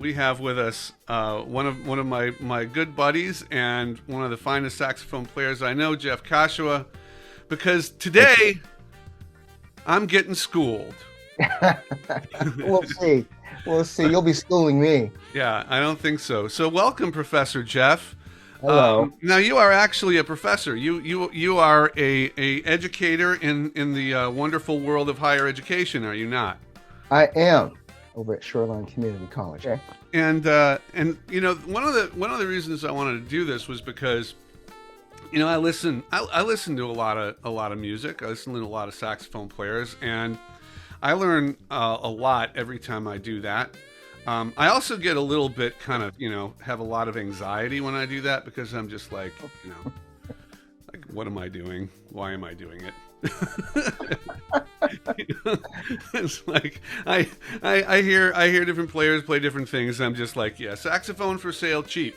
we have with us one of my good buddies and one of the finest saxophone players I know, Jeff Kashiwa, because today I'm getting schooled. We'll see. We'll see. You'll be schooling me. Yeah, I don't think so. So welcome, Professor Jeff. Hello. Now you are actually a professor. You are a educator in the wonderful world of higher education, are you not? I am over at Shoreline Community College. Okay. And you know, one of the reasons I wanted to do this was because, you know, I listen to a lot of music. I listen to a lot of saxophone players, and I learn a lot every time I do that. I also get a little bit kind of, you know, have a lot of anxiety when I do that, because I'm just like, you know, like, what am I doing? Why am I doing it? You know, it's like I hear different players play different things, and I'm just like, yeah, saxophone for sale, cheap.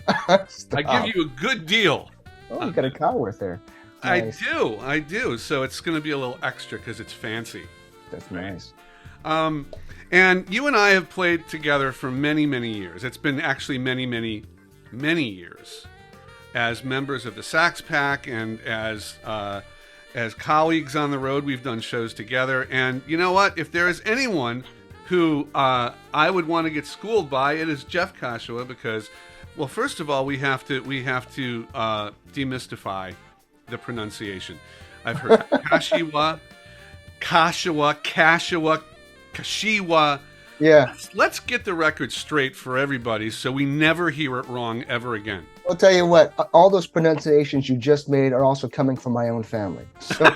I give you a good deal. Oh, you got a car worth there. Nice. I do. So it's going to be a little extra because it's fancy. That's nice. And you and I have played together for many, many years. It's been actually many, many, many years as members of the Sax Pack and as colleagues on the road. We've done shows together. And you know what? If there is anyone who I would want to get schooled by, it is Jeff Kashiwa, because, well, first of all, we have to demystify the pronunciation. I've heard Kashiwa, Kashiwa. Yeah. Let's get the record straight for everybody, so we never hear it wrong ever again. I'll tell you what, all those pronunciations you just made are also coming from my own family. So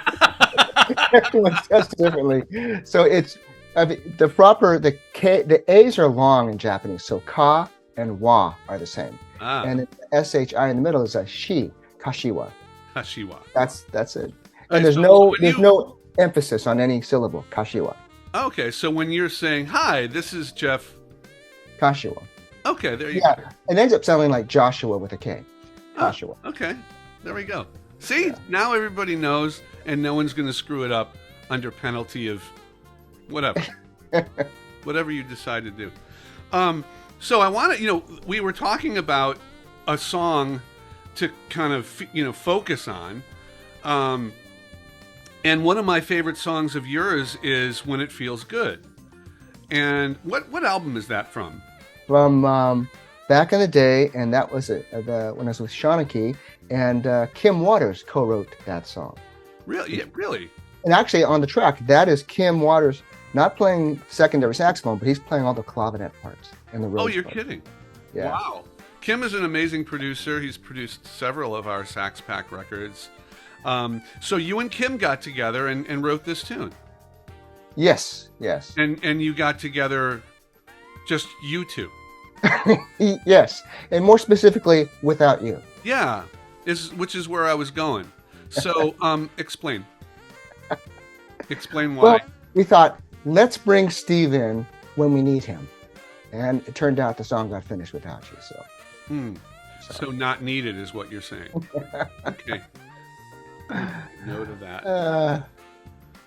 everyone says differently. So it's the A's are long in Japanese. So ka and wa are the same. And the SHI in the middle is a shi, Kashiwa. Kashiwa. That's it. And there's no emphasis on any syllable, Kashiwa. Okay, so when you're saying, hi, this is Jeff Kashiwa. Okay, there you go. Yeah, it ends up sounding like Joshua with a K. Kashiwa. Oh, okay, there we go. See, now everybody knows, and no one's going to screw it up under penalty of whatever. Whatever you decide to do. So I want to, you know, we were talking about a song to kind of, you know, focus on. And one of my favorite songs of yours is When It Feels Good. And what album is that from? From back in the day, and that was when I was with Shawnee, and Kim Waters co-wrote that song. Really? Yeah, really? And actually, on the track, that is Kim Waters not playing secondary saxophone, but he's playing all the clavinet parts and the Rhodes. Oh, you're part. kidding? Yeah. Wow. Kim is an amazing producer. He's produced several of our Sax Pack records. So you and Kim got together and wrote this tune. Yes. And you got together, just you two. Yes, and more specifically, without you. Yeah, which is where I was going. So, explain. Explain why. Well, we thought, let's bring Steve in when we need him. And it turned out the song got finished without you, so. So not needed is what you're saying. Okay. Note of that. I'm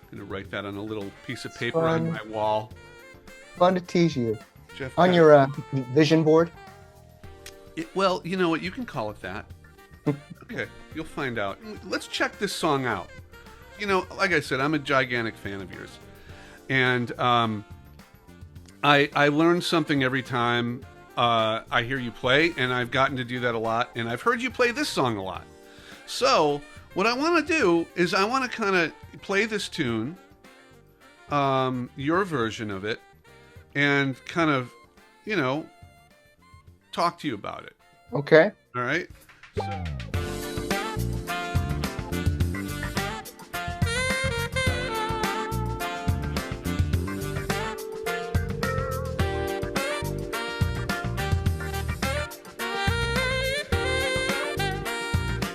going to write that on a little piece of paper on my wall. Fun to tease you. Jeff on your vision board? Well, you know what? You can call it that. Okay, you'll find out. Let's check this song out. You know, like I said, I'm a gigantic fan of yours. And I learn something every time I hear you play, and I've gotten to do that a lot. And I've heard you play this song a lot. So what I want to do is I want to kind of play this tune, your version of it, and kind of, you know, talk to you about it. Okay. All right?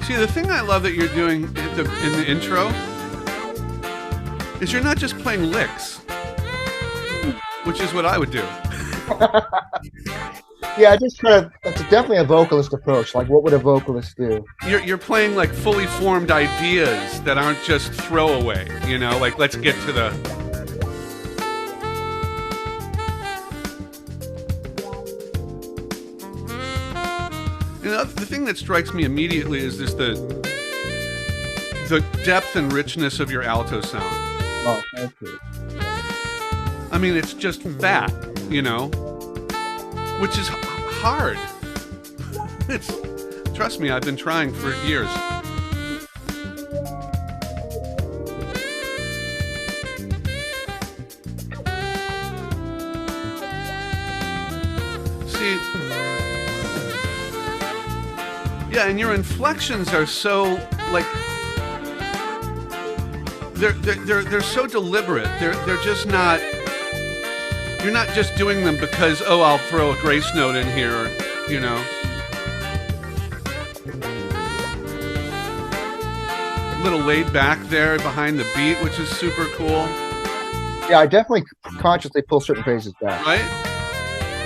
See, the thing I love that you're doing in the intro is you're not just playing licks, which is what I would do. Yeah, I just kind of, that's definitely a vocalist approach. Like, what would a vocalist do? You're playing like fully formed ideas that aren't just throwaway, you know, like let's get to the... You know, the thing that strikes me immediately is just the depth and richness of your alto sound. Oh, thank you. I mean, it's just that, you know, which is hard. Trust me, I've been trying for years. See, yeah, and your inflections are so, like, they're so deliberate. They're just not. You're not just doing them because, oh, I'll throw a grace note in here, you know. A little laid back there behind the beat, which is super cool. Yeah, I definitely consciously pull certain phrases back. Right?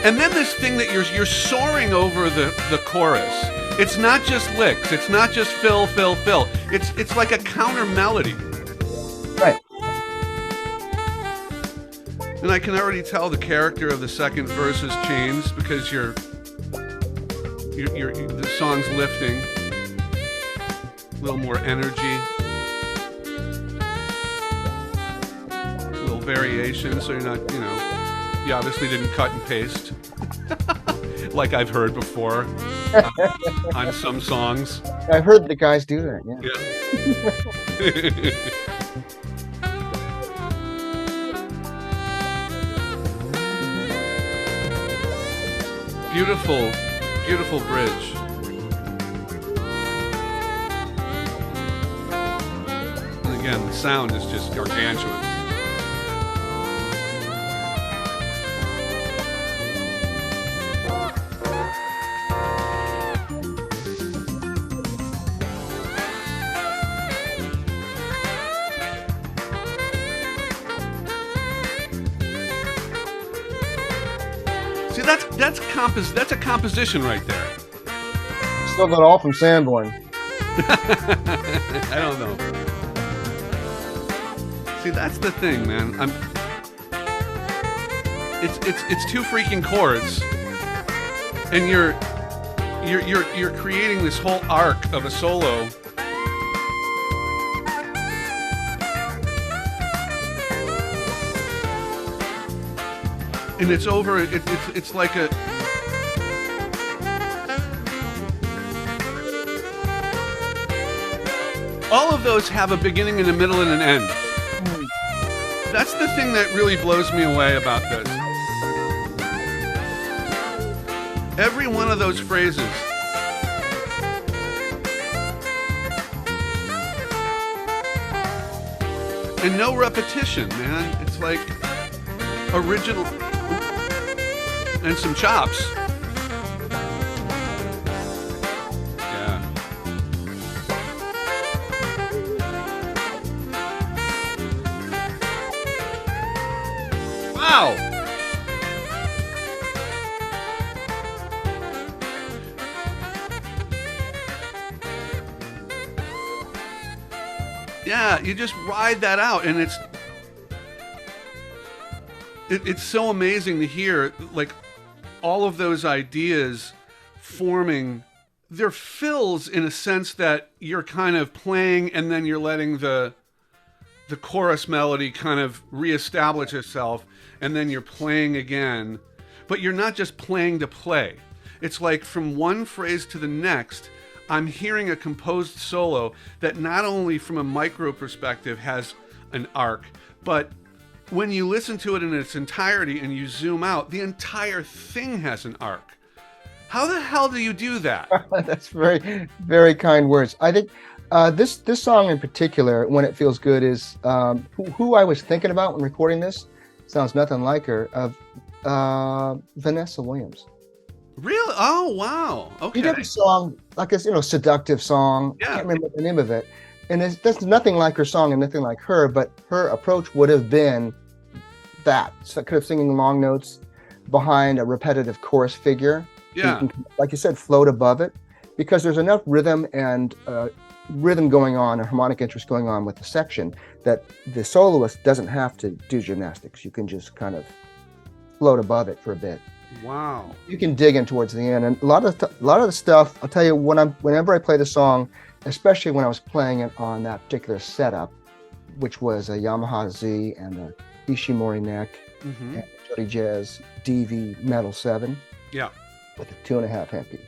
And then this thing that you're soaring over the chorus. It's not just licks. It's not just fill, fill, fill. It's like a counter melody. Right. And I can already tell the character of the second verse has changed because the song's lifting. A little more energy. A little variation, so you're not, you know, you obviously didn't cut and paste. Like I've heard before on some songs. I've heard the guys do that, Yeah. Beautiful, beautiful bridge. And again, the sound is just gargantuan. See, that's a composition right there. Still got all from Sanborn. I don't know. See, that's the thing, man. It's two freaking chords, and you're creating this whole arc of a solo. And it's over. It's like a. All of those have a beginning and a middle and an end. That's the thing that really blows me away about this. Every one of those phrases. And no repetition, man. It's like original. And some chops. Yeah. Wow. Yeah, you just ride that out, and it's so amazing to hear, like, all of those ideas forming. They're fills in a sense that you're kind of playing and then you're letting the chorus melody kind of reestablish itself, and then you're playing again. But you're not just playing to play. It's like from one phrase to the next, I'm hearing a composed solo that not only from a micro perspective has an arc, but when you listen to it in its entirety and you zoom out, the entire thing has an arc. How the hell do you do that? That's very, very kind words. I think this song in particular, When It Feels Good, is who I was thinking about when recording this. Sounds nothing like her. Vanessa Williams. Really? Oh, wow. Okay. He did a song, like a seductive song. Yeah. I can't remember the name of it. And that's nothing like her song and nothing like her, but her approach would have been that. So kind of singing long notes behind a repetitive chorus figure. Yeah. You can, like you said, float above it, because there's enough rhythm and rhythm going on, and harmonic interest going on with the section, that the soloist doesn't have to do gymnastics. You can just kind of float above it for a bit. Wow. You can dig in towards the end, and a lot of the stuff. I'll tell you, whenever I play the song, especially when I was playing it on that particular setup, which was a Yamaha Z and a Ishimori neck and a Jody Jazz DV Metal 7 Yeah. with a 2.5 Hempy.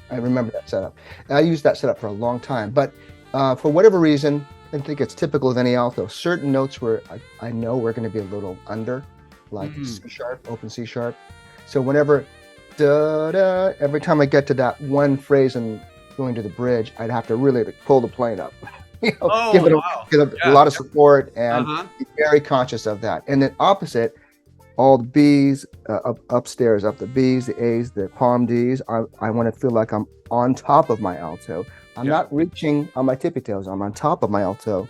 I remember that setup. And I used that setup for a long time, but for whatever reason, I think it's typical of any alto. Certain notes where I know we're going to be a little under, like C sharp, open C sharp. So whenever, every time I get to that one phrase and going to the bridge, I'd have to really pull the plane up, give it a lot of support and be very conscious of that. And then opposite, all the B's upstairs, up the B's, the A's, the palm D's. I want to feel like I'm on top of my alto. I'm not reaching on my tippy toes. I'm on top of my alto,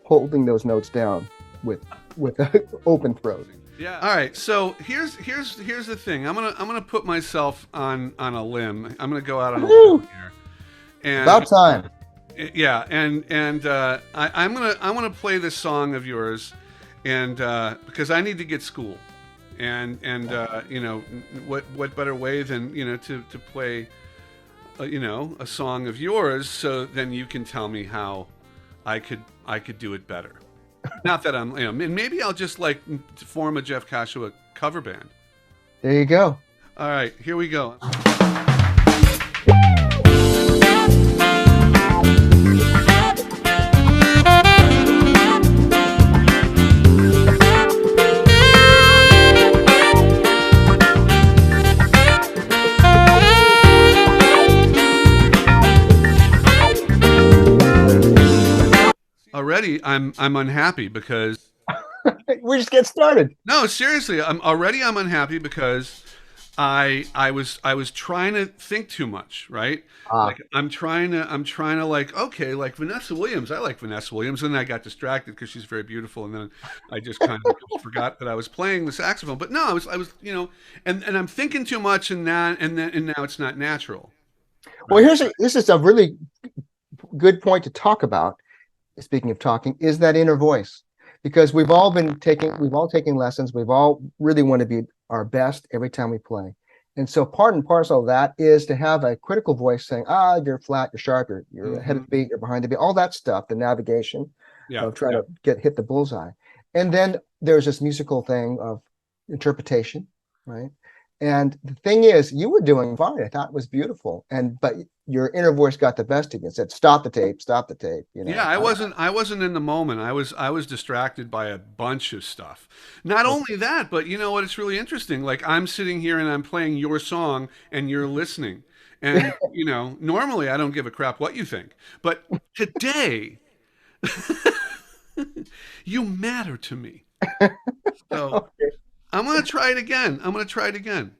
holding those notes down with an open throat. Yeah. All right. So here's the thing. I'm gonna put myself on a limb. I'm gonna go out on a limb here. And about time. Yeah. And I want to play this song of yours, and because I need to get school, and you know, what better way than, you know, to play you know, a song of yours, so then you can tell me how I could do it better. Not that I'm, you know, and maybe I'll just like form a Jeff Kashiwa cover band. There you go. All right, here we go. Already, I'm unhappy because we just get started. No, seriously, I'm unhappy because I was trying to think too much, right? Like I'm trying to like, okay, like Vanessa Williams. I like Vanessa Williams, and then I got distracted because she's very beautiful, and then I just kind of forgot that I was playing the saxophone. But no, I was you know, and I'm thinking too much, and now it's not natural. Well, this is a really good point to talk about. Speaking of talking, is that inner voice, because we've all taken lessons. We've all really want to be our best every time we play. And so part and parcel of that is to have a critical voice saying, you're flat, you're sharp, you're ahead of the beat, you're behind the beat, all that stuff, the navigation of trying to hit the bullseye. And then there's this musical thing of interpretation, right? And the thing is, you were doing fine. I thought it was beautiful. But your inner voice got the best of you. It said, stop the tape. You know? Yeah, I wasn't in the moment. I was distracted by a bunch of stuff. Not only that, but you know what? It's really interesting. Like I'm sitting here and I'm playing your song and you're listening. And you know, normally I don't give a crap what you think. But today, you matter to me. So I'm going to try it again.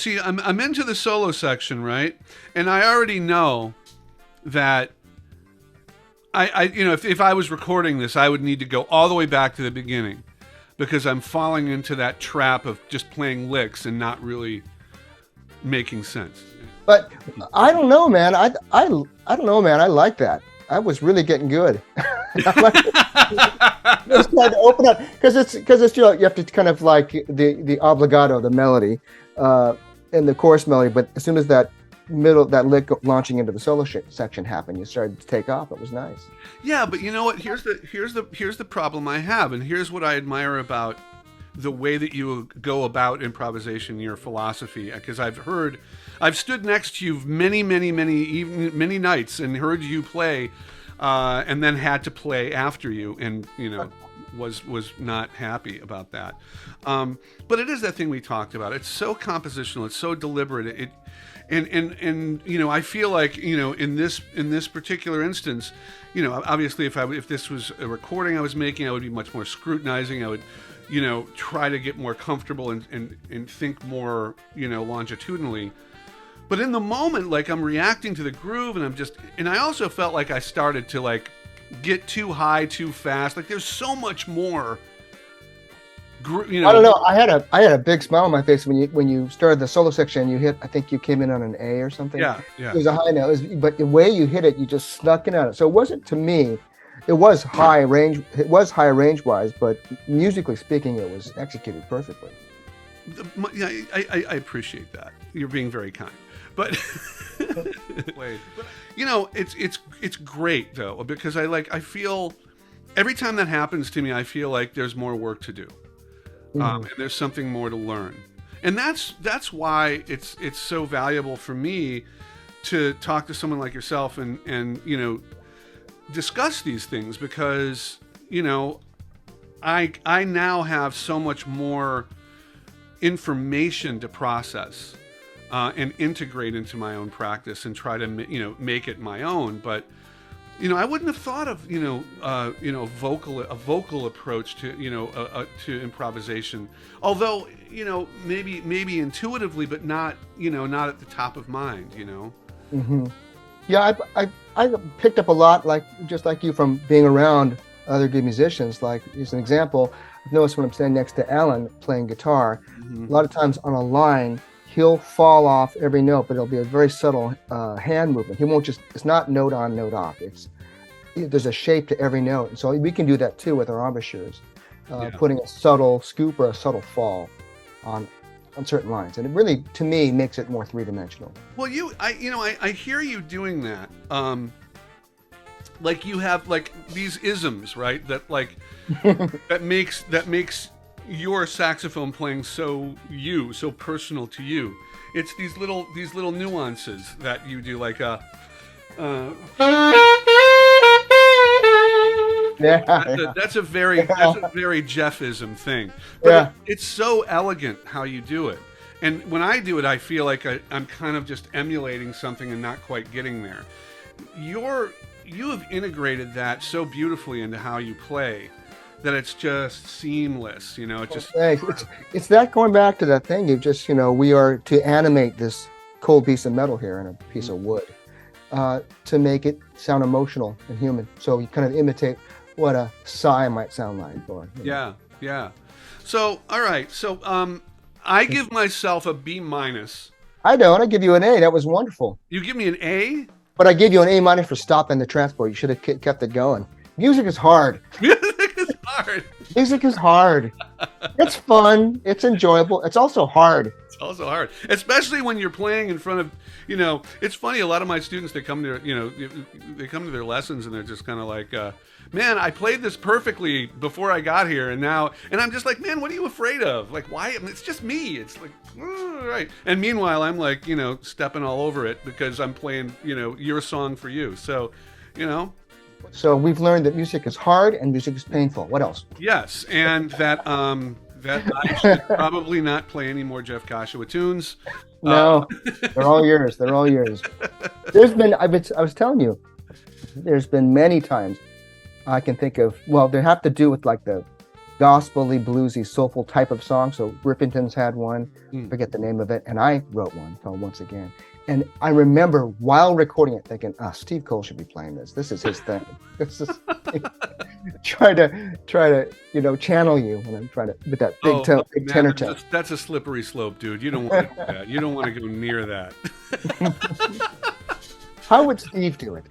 see, I'm into the solo section, right? And I already know that if I was recording this, I would need to go all the way back to the beginning, because I'm falling into that trap of just playing licks and not really making sense. But I don't know, man. I don't know, man. I like that. I was really getting good. Just tried to open up because it's you have to kind of like the obligato, the melody, and the chorus melody. But as soon as that lick launching into the solo section happened, you started to take off. It was nice. Yeah, but you know what? Here's the problem I have, and here's what I admire about the way that you go about improvisation, your philosophy. Because I've stood next to you many nights and heard you play, and then had to play after you, and was not happy about that. But it is that thing we talked about. It's so compositional. It's so deliberate. And I feel like in this particular instance, obviously if this was a recording I was making, I would be much more scrutinizing. I would try to get more comfortable and think more longitudinally. But in the moment, like, I'm reacting to the groove, and I also felt like I started to like get too high too fast. Like, there's so much more. I don't know. I had a big smile on my face when you started the solo section. You hit. I think you came in on an A or something. Yeah. It was a high note. But the way you hit it, you just snuck in on it. So it wasn't, to me, it was high range. It was high range wise, but musically speaking, it was executed perfectly. I appreciate that. You're being very kind. But it's great though, because I feel every time that happens to me, I feel like there's more work to do. And there's something more to learn, and that's why it's so valuable for me to talk to someone like yourself and discuss these things, because I now have so much more information to process and integrate into my own practice and try to make it my own. But I wouldn't have thought of a vocal approach to to improvisation. Although maybe intuitively, but not not at the top of mind. Mm-hmm. Yeah, I picked up a lot, just like you, from being around other good musicians. Like, as an example, I've noticed when I'm standing next to Alan playing guitar, a lot of times on a line, he'll fall off every note, but it'll be a very subtle hand movement. He won't it's not note on, note off. There's a shape to every note. And so we can do that too with our embouchures, putting a subtle scoop or a subtle fall on certain lines. And it really, to me, makes it more three-dimensional. Well, I hear you doing that. Like, you have like these isms, right? That like, that makes your saxophone playing so personal to you. It's these little nuances that you do, like that's a very Jeffism thing. But it's so elegant how you do it. And when I do it, I feel like I'm kind of just emulating something and not quite getting there. You have integrated that so beautifully into how you play that it's just seamless, It's that, going back to that thing, we are to animate this cold piece of metal here in a piece of wood, to make it sound emotional and human. So you kind of imitate what a sigh might sound like. Yeah. So, all right. So, I give myself a B-. I don't. I give you an A. That was wonderful. You give me an A? But I gave you an A- for stopping the transport. You should have kept it going. Music is hard. Music is hard. It's fun. It's enjoyable. It's also hard. Especially when you're playing in front of, it's funny. A lot of my students, they come to their lessons and they're just kind of like, man, I played this perfectly before I got here, and I'm just like, man, what are you afraid of? Like, why? I mean, it's just me. It's like, right. And meanwhile, I'm like, stepping all over it because I'm playing, your song for you. So, So we've learned that music is hard and music is painful. What else? Yes, and that I should probably not play any more Jeff Kashiwa tunes. No, they're all yours. I was telling you, there's been many times I can think of. Well, they have to do with like the gospel-y, bluesy, soulful type of song. So Rippingtons had one, Mm. forget the name of it, and I wrote one called Once Again. And I remember while recording it thinking, Steve Cole should be playing this. This is his thing. This is try to channel you when I'm trying to with that big, big man, tenor tone. that's a slippery slope, dude. You don't want to do that. You don't want to go near that. How would Steve do it?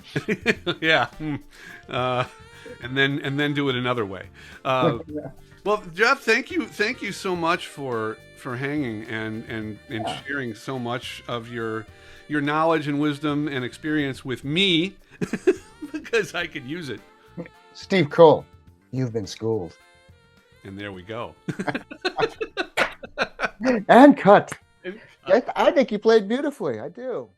Yeah. And then do it another way. Well, Jeff, thank you so much for hanging and sharing so much of your knowledge and wisdom and experience with me, because I could use it. Steve Cole, you've been schooled. And there we go. And cut. I think you played beautifully. I do.